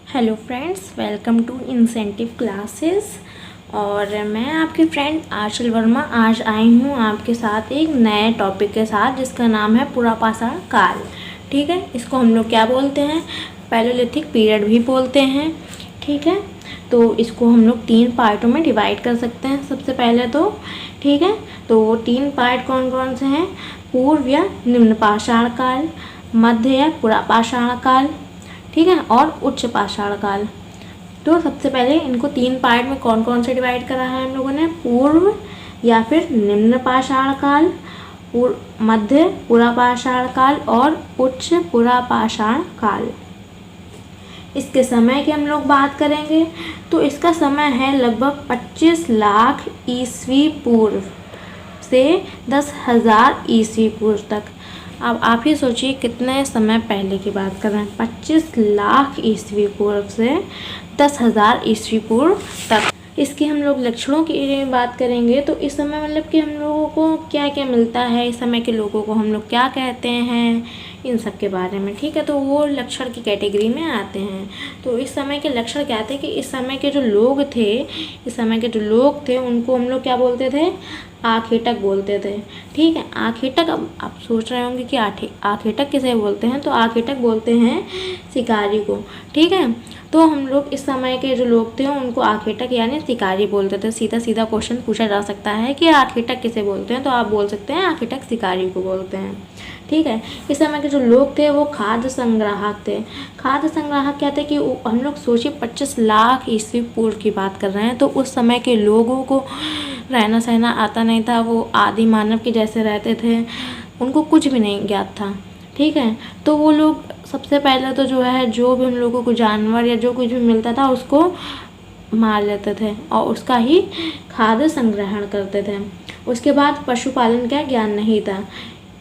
Hello friends, welcome to incentive classes. और मैं आपकी फ्रेंड आंचल वर्मा आज आई हूँ आपके साथ एक नए टॉपिक के साथ जिसका नाम है पुरापाषाण काल। ठीक है, इसको हम लोग क्या बोलते हैं, पैलेलिथिक पीरियड भी बोलते हैं। ठीक है, तो इसको हम लोग 3 पार्टों में डिवाइड कर सकते हैं सबसे पहले तो। ठीक है, तो वो 3 पार्ट कौन कौन से हैं, पूर्व या निम्न पाषाण काल, मध्य या पुरापाषाण काल, ठीक है, और उच्च पाषाण काल। तो सबसे पहले इनको 3 पार्ट में कौन कौन से डिवाइड करा है हम लोगों ने, पूर्व या फिर निम्न पाषाण काल, मध्य पुरापाषाण काल और उच्च पुरापाषाण काल। इसके समय की हम लोग बात करेंगे तो इसका समय है लगभग 25 लाख ईस्वी पूर्व से 10,000 ईस्वी पूर्व तक। अब आप ही सोचिए कितने समय पहले की बात कर रहे हैं, 25 लाख ईस्वी पूर्व से 10,000 ईस्वी पूर्व तक। इसके हम लोग लक्षणों की बात करेंगे तो इस समय मतलब कि हम लोगों को क्या क्या मिलता है, इस समय के लोगों को हम लोग क्या कहते हैं, इन सब के बारे में। ठीक है, तो वो लक्षण की कैटेगरी में आते हैं। तो इस समय के लक्षण क्या थे कि इस समय के जो लोग थे उनको हम लोग क्या बोलते थे, आखेटक बोलते थे। ठीक है, आखेटक, अब आप सोच रहे होंगे कि आखेटक किसे बोलते हैं, तो आखेटक बोलते हैं शिकारी को। ठीक है, तो हम लोग इस समय के जो लोग थे उनको आखेटक यानी शिकारी बोलते थे। सीधा सीधा क्वेश्चन पूछा जा सकता है कि आखेटक किसे बोलते हैं, तो आप बोल सकते हैं आखेटक शिकारी को बोलते हैं। ठीक है, इस समय के जो लोग थे वो खाद्य संग्राहक थे। खाद्य संग्राहक क्या थे कि हम लोग सोचिए 25 लाख ईस्वी पूर्व की बात कर रहे हैं, तो उस समय के लोगों को रहना सहना आता नहीं था, वो आदि मानव के जैसे रहते थे, उनको कुछ भी नहीं ज्ञात था। ठीक है, तो वो लोग सबसे पहले तो जो है जो भी हम लोगों को जानवर या जो कुछ भी मिलता था उसको मार लेते थे और उसका ही खाद्य संग्रहण करते थे। उसके बाद पशुपालन का ज्ञान नहीं था,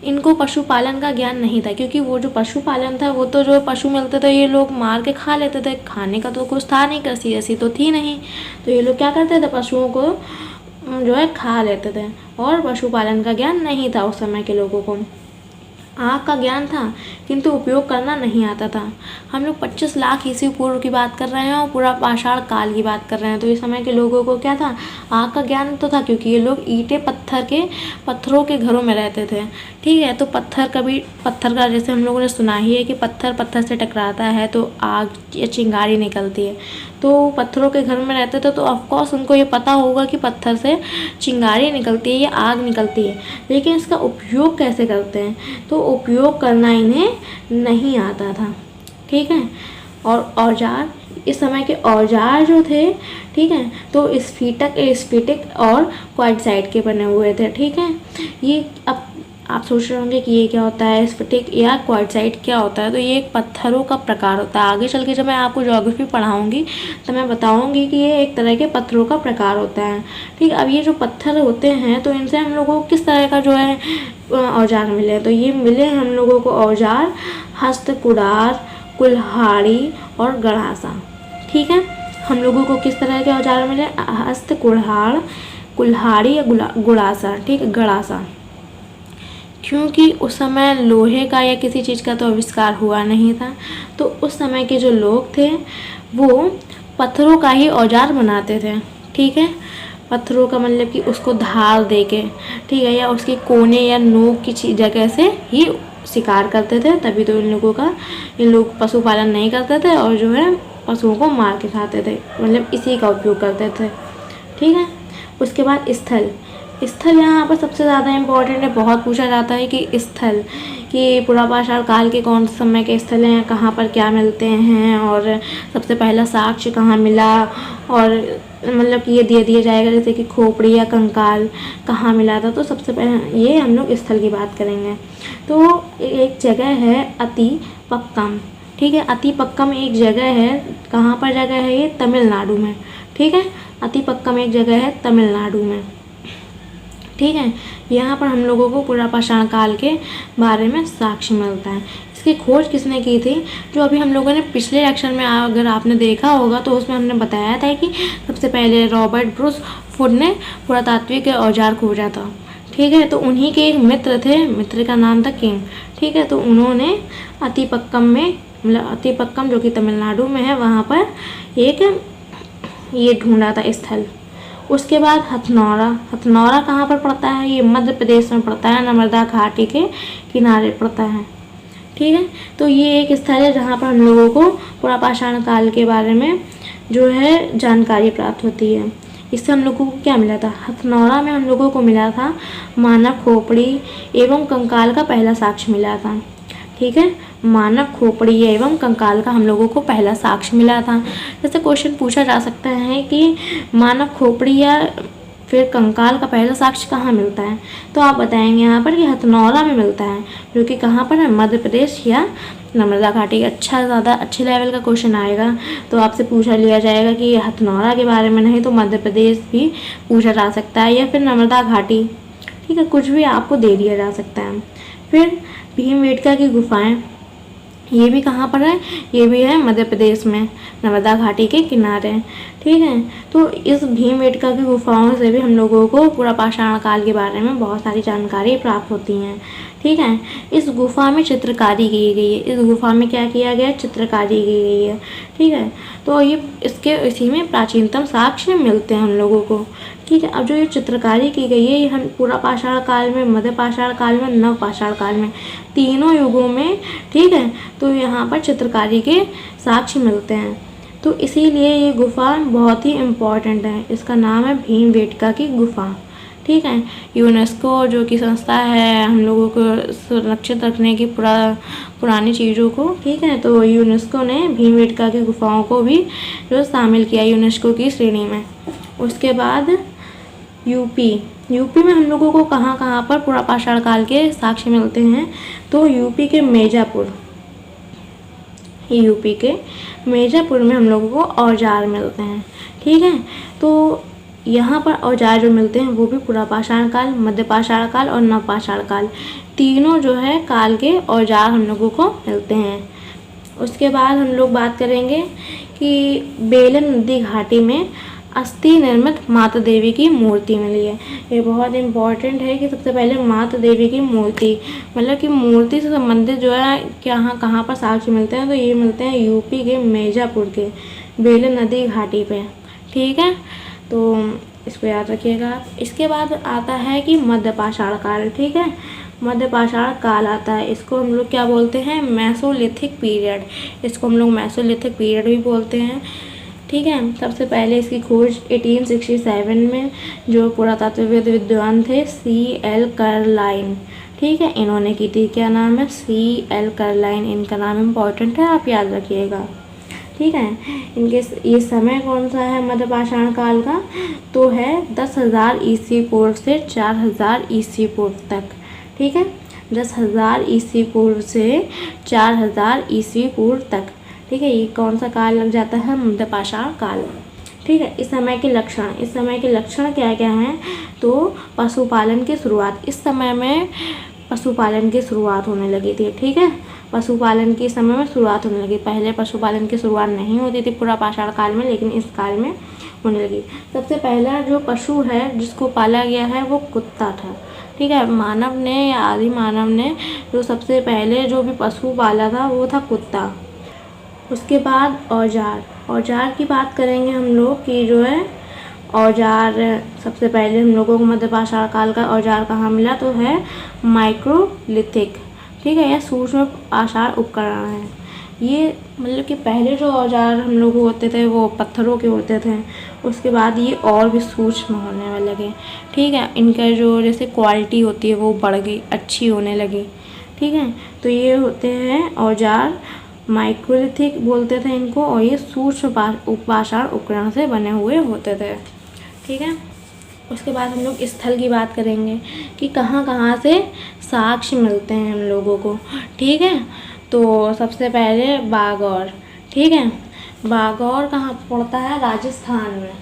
इनको पशुपालन का ज्ञान नहीं था, क्योंकि वो जो पशुपालन था वो तो जो पशु मिलते थे ये लोग मार के खा लेते थे, खाने का तो कुछ था नहीं, कृषि ऐसी तो थी नहीं, तो ये लोग क्या करते थे, पशुओं को जो है खा लेते थे। और पशुपालन का ज्ञान नहीं था उस समय के लोगों को। आँख का ज्ञान था किंतु उपयोग करना नहीं आता था। हम लोग 25 लाख ईस्वी पूर्व की बात कर रहे हैं और पूरा पाषाण काल की बात कर रहे हैं, तो इस समय के लोगों को क्या था, आँख का ज्ञान तो था, क्योंकि ये लोग ईंटें पत्थरों के घरों में रहते थे। ठीक है, तो पत्थर का जैसे हम लोगों ने सुना ही है कि पत्थर से टकराता है तो आग या चिंगारी निकलती है, तो पत्थरों के घर में रहते थे तो ऑफकोर्स उनको ये पता होगा कि पत्थर से चिंगारी निकलती है या आग निकलती है, लेकिन इसका उपयोग कैसे करते हैं, तो उपयोग करना इन्हें नहीं आता था। ठीक है, और औजार, इस समय के औजार जो थे, ठीक है, तो स्फटिक और क्वार्टजाइट के बने हुए थे। ठीक है, ये अब आप सोच रहे होंगे कि ये क्या होता है, स्फटिक या क्वार्टजाइट क्या होता है, तो ये एक पत्थरों का प्रकार होता है। आगे चल के जब मैं आपको ज्योग्राफी पढ़ाऊंगी तो मैं बताऊंगी कि ये एक तरह के पत्थरों का प्रकार होता है। ठीक, अब ये जो पत्थर होते हैं तो इनसे हम लोगों को किस तरह का जो है औजार मिले, तो ये मिले हम लोगों को औजार हस्त, कुड़ार, कुल्हाड़ी और गड़ासा। ठीक है, हम लोगों को किस तरह के औजार मिले, हस्त, कुल्हाड़ी या गुड़ासा। ठीक है, गड़ासा, क्योंकि उस समय लोहे का या किसी चीज़ का तो आविष्कार हुआ नहीं था, तो उस समय के जो लोग थे वो पत्थरों का ही औजार बनाते थे। ठीक है, पत्थरों का मतलब कि उसको धार दे के, ठीक है, या उसके कोने या नोक की जगह से ही शिकार करते थे, तभी तो इन लोग पशुपालन नहीं करते थे और जो है पशुओं को मार के खाते थे, मतलब इसी का उपयोग करते थे। ठीक है, उसके बाद स्थल यहाँ पर सबसे ज़्यादा इम्पोर्टेंट है, बहुत पूछा जाता है कि स्थल कि पुरापाषाण काल के कौन से समय के स्थल हैं, कहाँ पर क्या मिलते हैं, और सबसे पहला साक्ष्य कहाँ मिला, और मतलब कि ये दे दिया जाएगा जैसे कि खोपड़ी या कंकाल कहाँ मिला था, तो सबसे पहले ये हम लोग स्थल की बात करेंगे। तो एक जगह है अतिपक्कम। ठीक है, अतिपक्कम एक जगह है, कहाँ पर जगह है ये, तमिलनाडु में। ठीक है, अतिपक्कम एक जगह है तमिलनाडु में। ठीक है, यहाँ पर हम लोगों को पुरापाषाण काल के बारे में साक्ष्य मिलता है। इसकी खोज किसने की थी, जो अभी हम लोगों ने पिछले लेक्चर में अगर आपने देखा होगा तो उसमें हमने बताया था कि सबसे पहले रॉबर्ट ब्रूस वुड ने पुरातात्विक औजार खोजा था। ठीक है, तो उन्हीं के एक मित्र थे, मित्र का नाम था किंग। ठीक है, तो उन्होंने अतिपक्कम में मतलब अतिपक्कम जो कि तमिलनाडु में है, वहाँ पर एक ये ढूंढा था स्थल। उसके बाद हथनौरा। हथनौरा कहाँ पर पड़ता है? ये मध्य प्रदेश में पड़ता है, नर्मदा घाटी के किनारे पड़ता है। ठीक है, तो ये एक स्थल है जहाँ पर हम लोगों को पुरापाषाण काल के बारे में जो है जानकारी प्राप्त होती है। इससे हम लोगों को क्या मिला था? हथनौरा में हम लोगों को मिला था मानव खोपड़ी एवं कंकाल का पहला साक्ष्य मिला था। ठीक है, मानव खोपड़ी एवं कंकाल का हम लोगों को पहला साक्ष्य मिला था। जैसे क्वेश्चन पूछा जा सकता है कि मानव खोपड़ी या फिर कंकाल का पहला साक्ष्य कहाँ मिलता है, तो आप बताएंगे यहाँ पर कि हथनौरा में मिलता है, जो कि कहाँ पर है? मध्य प्रदेश या नर्मदा घाटी। ज़्यादा अच्छे लेवल का क्वेश्चन आएगा तो आपसे पूछा लिया जाएगा कि हथनौरा के बारे में नहीं तो मध्य प्रदेश भी पूछा जा सकता है, या फिर नर्मदा घाटी। ठीक है, कुछ भी आपको दे दिया जा सकता है। फिर भीमबेटका की गुफाएं, ये भी कहाँ पर है? ये भी है मध्य प्रदेश में, नर्मदा घाटी के किनारे। ठीक है, तो इस भीमबेटका की गुफाओं से भी हम लोगों को पुरापाषाण काल के बारे में बहुत सारी जानकारी प्राप्त होती हैं। ठीक है, इस गुफा में चित्रकारी की गई है। इस गुफा में क्या किया गया है? चित्रकारी की गई है। ठीक है, तो ये इसी में प्राचीनतम साक्ष्य मिलते हैं हम लोगों को। ठीक है, अब जो ये चित्रकारी की गई है, ये हम पुरापाषाण काल में, मध्य पाषाण काल में, नवपाषाण काल में, तीनों युगों में। ठीक है, तो यहाँ पर चित्रकारी के साक्ष्य मिलते हैं। तो इसीलिए ये गुफा बहुत ही इम्पॉर्टेंट है। इसका नाम है भीमबेटका की गुफा। ठीक है, यूनेस्को जो कि संस्था है हम लोगों को सुरक्षित रखने की पुरानी चीज़ों को। ठीक है, तो यूनेस्को ने भीमबेटका की गुफाओं को भी जो शामिल किया यूनेस्को की श्रेणी में। उसके बाद यूपी में हम लोगों को कहाँ कहाँ पर पुरापाषाण काल के साक्ष्य मिलते हैं, तो यूपी के मिर्ज़ापुर में हम लोगों को औजार मिलते हैं। ठीक है, तो यहाँ पर औजार जो मिलते हैं वो भी पुरापाषाण काल, मध्यपाषाण काल और नवपाषाण काल, तीनों जो है काल के औजार हम लोगों को मिलते हैं। उसके बाद हम लोग बात करेंगे कि बेलन नदी घाटी में अस्थि निर्मित माता देवी की मूर्ति मिली है। ये बहुत इम्पॉर्टेंट है कि सबसे पहले माता देवी की मूर्ति, मतलब कि मूर्ति से संबंधित जो है कहाँ पर साक्ष्य मिलते हैं, तो ये मिलते हैं यूपी के मिर्ज़ापुर के बेलन नदी घाटी पे। ठीक है, तो इसको याद रखिएगा। इसके बाद आता है कि मध्यपाषाण काल। ठीक है, मध्यपाषाण काल आता है, इसको हम लोग क्या बोलते हैं? Mesolithic period. इसको हम लोग मेसोलिथिक पीरियड भी बोलते हैं। ठीक है, सबसे पहले इसकी खोज 1867 में जो पुरातत्वविद विद्वान थे C.L. कर्लाइन, ठीक है, इन्होंने की थी। क्या नाम है? C.L. कर्लाइन, इनका नाम इम्पॉर्टेंट है, आप याद रखिएगा। ठीक है, इनके ये समय कौन सा है मध्यपाषाण काल का? तो है 10,000 ईस्वी पूर्व से 4,000 ईस्वी पूर्व तक। ठीक है, 10,000 ईस्वी पूर्व से 4,000 ईस्वी पूर्व तक। ठीक है, ये कौन सा काल लग जाता है? मध्यपाषाण काल। ठीक है, इस समय के लक्षण क्या क्या हैं? तो पशुपालन की शुरुआत, इस समय में पशुपालन की शुरुआत होने लगी थी। ठीक है, पशुपालन के समय में शुरुआत होने लगी। पहले पशुपालन की शुरुआत नहीं होती थी पुरापाषाण काल में, लेकिन इस काल में होने लगी। सबसे पहला जो पशु है जिसको पाला गया है वो कुत्ता था। ठीक है, मानव ने या आदि मानव ने जो सबसे पहले जो भी पशु पाला था वो था कुत्ता। उसके बाद औजार की बात करेंगे हम लोग कि जो है औजार, सबसे पहले हम लोगों को मध्यपाषाण काल का औजार कहाँ मिला? तो है माइक्रोलिथिक। ठीक है, यह सूक्ष्म आषाढ़ उपकरण है। ये मतलब कि पहले जो औजार हम लोग होते थे वो पत्थरों के होते थे, उसके बाद ये और भी सूक्ष्म होने लगे। ठीक है, इनका जो जैसे क्वालिटी होती है वो बढ़ गई, अच्छी होने लगी। ठीक है, तो ये होते हैं औजार, माइक्रोलिथिक बोलते थे इनको, और ये सूक्ष्म पाषाण उपकरण से बने हुए होते थे। ठीक है, उसके बाद हम लोग स्थल की बात करेंगे कि कहाँ कहाँ से साक्ष्य मिलते हैं हम लोगों को। ठीक है, तो सबसे पहले बागौर। ठीक है, बागौर कहाँ पड़ता है? राजस्थान में।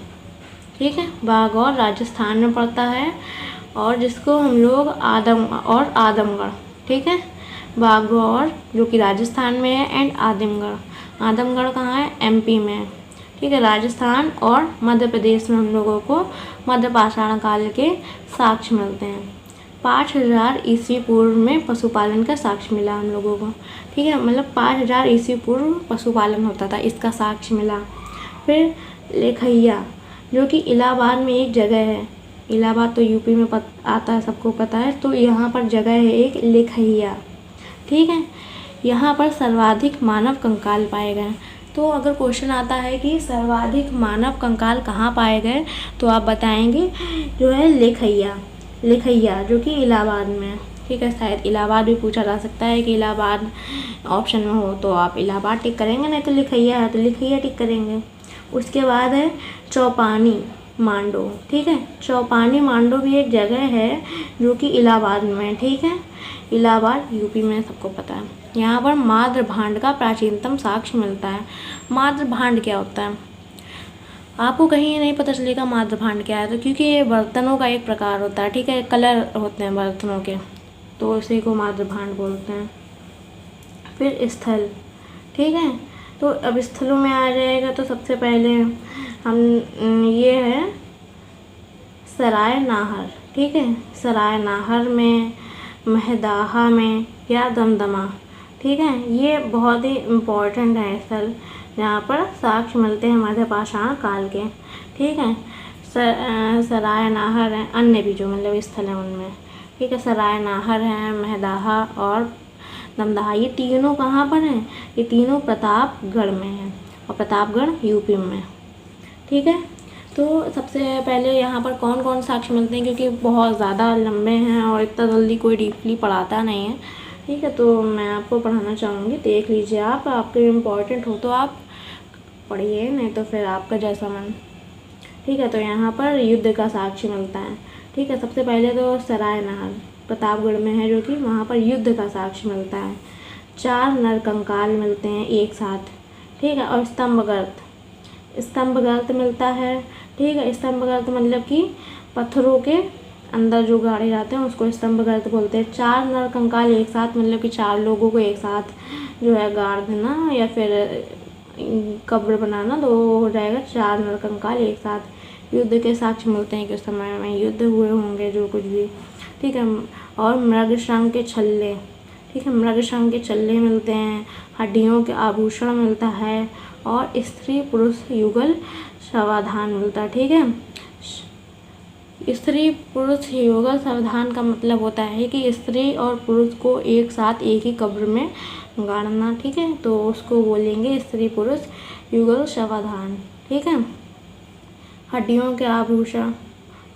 ठीक है, बागौर राजस्थान में पड़ता है, और जिसको हम लोग आदमगढ़। ठीक है, बागौर जो कि राजस्थान में है, एंड आदमगढ़ कहाँ है? MP में है। ठीक है, राजस्थान और मध्य प्रदेश में हम लोगों को मध्यपाषाण काल के साक्ष्य मिलते हैं। 5000 ईस्वी पूर्व में पशुपालन का साक्ष्य मिला हम लोगों को, ठीक है। मतलब 5000 ईस्वी पूर्व पशुपालन होता था, इसका साक्ष्य मिला। फिर लेखैया, जो कि इलाहाबाद में एक जगह है, इलाहाबाद तो यूपी में आता है, सबको पता है। तो यहाँ पर जगह है एक लेखैया, ठीक है। यहाँ पर सर्वाधिक मानव कंकाल पाए गए। तो अगर क्वेश्चन आता है कि सर्वाधिक मानव कंकाल कहाँ पाए गए, तो आप बताएंगे जो है लेखैया, जो कि इलाहाबाद में है, ठीक है। शायद इलाहाबाद भी पूछा जा सकता है कि इलाहाबाद ऑप्शन में हो तो आप इलाहाबाद टिक करेंगे, नहीं तो लेखैया है तो लेखैया टिक करेंगे। उसके बाद है चौपानी मांडो, ठीक है। चौपानी मांडो भी एक जगह है जो कि इलाहाबाद में, ठीक है। इलाहाबाद यूपी में, सबको पता है। यहाँ पर माद्र भांड का प्राचीनतम साक्ष्य मिलता है। माद्र भांड क्या होता है, आपको कहीं नहीं पता चलेगा माद्र भांड क्या है, तो क्योंकि ये बर्तनों का एक प्रकार होता है, ठीक है। कलर होते हैं बर्तनों के, तो इसी को माद्र भांड बोलते हैं। फिर स्थल, ठीक है। तो अब स्थलों में आ जाएगा, तो सबसे पहले हम ये है सराय नाहर, ठीक है। सराय नाहर में, महदाहा में या दमदमा, ठीक है। ये बहुत ही इम्पोर्टेंट है स्थल, जहाँ पर साक्ष्य मिलते हैं मध्य पाषाण काल के, ठीक है। सराय नाहर है, अन्य भी जो मतलब स्थल हैं उनमें, ठीक है। सराय नाहर है, महदाहा और दमदहा, ये तीनों कहाँ पर हैं, ये तीनों प्रतापगढ़ में हैं, और प्रतापगढ़ यूपी में, ठीक है। तो सबसे पहले यहाँ पर कौन कौन साक्ष्य मिलते हैं, क्योंकि बहुत ज़्यादा लंबे हैं और इतना जल्दी कोई डीपली पढ़ाता नहीं है, ठीक है। तो मैं आपको पढ़ाना चाहूँगी, देख लीजिए आप, आपके इम्पोर्टेंट हो तो आप पढ़िए, नहीं तो फिर आपका जैसा मन, ठीक है। तो यहाँ पर युद्ध का साक्ष्य मिलता है, ठीक है। सबसे पहले तो सराय नाहर प्रतापगढ़ में है, जो कि वहाँ पर युद्ध का साक्ष्य मिलता है। 4 नरकंकाल मिलते हैं एक साथ, ठीक है। और स्तंभगर्त मिलता है, ठीक है। स्तंभगर्त मतलब कि पत्थरों के अंदर जो गाड़े जाते हैं उसको स्तंभगर्त बोलते हैं। 4 नरकंकाल एक साथ मतलब कि 4 लोगों को एक साथ जो है गाड़ देना या फिर कब्र बनाना, तो हो जाएगा 4 नरकंकाल एक साथ। युद्ध के साक्ष्य मिलते हैं कि उस समय में युद्ध हुए होंगे जो कुछ भी, ठीक है। और मृगशंख के छल्ले, ठीक है। मृगशंख के छल्ले मिलते हैं, हड्डियों के आभूषण मिलता है, और स्त्री पुरुष युगल सावधान मिलता है, ठीक है। स्त्री पुरुष युगल सावधान का मतलब होता है कि स्त्री और पुरुष को एक साथ एक ही कब्र में गाड़ना, ठीक है। तो उसको बोलेंगे स्त्री पुरुष युगल सावधान, ठीक है। हड्डियों के आभूषण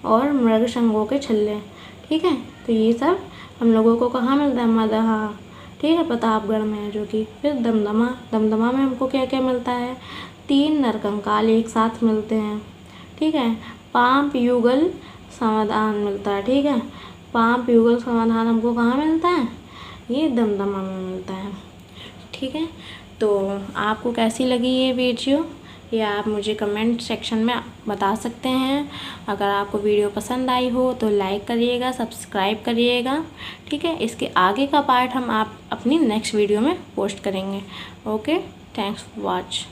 और मृगशंखों के छल्ले, ठीक है। तो ये सब हम लोगों को कहाँ मिलता है, मदहा, ठीक है, प्रतापगढ़ में है जो कि। फिर दमदमा में हमको क्या क्या मिलता है, 3 नरकंकाल एक साथ मिलते हैं, ठीक है। पांप युगल समाधान मिलता है, ठीक है। पांप युगल समाधान हमको कहाँ मिलता है, ये दमदमा में मिलता है, ठीक है। तो आपको कैसी लगी ये वीडियो, या आप मुझे कमेंट सेक्शन में बता सकते हैं। अगर आपको वीडियो पसंद आई हो तो लाइक करिएगा, सब्सक्राइब करिएगा, ठीक है। इसके आगे का पार्ट हम आप अपनी नेक्स्ट वीडियो में पोस्ट करेंगे। Okay, thanks for watch.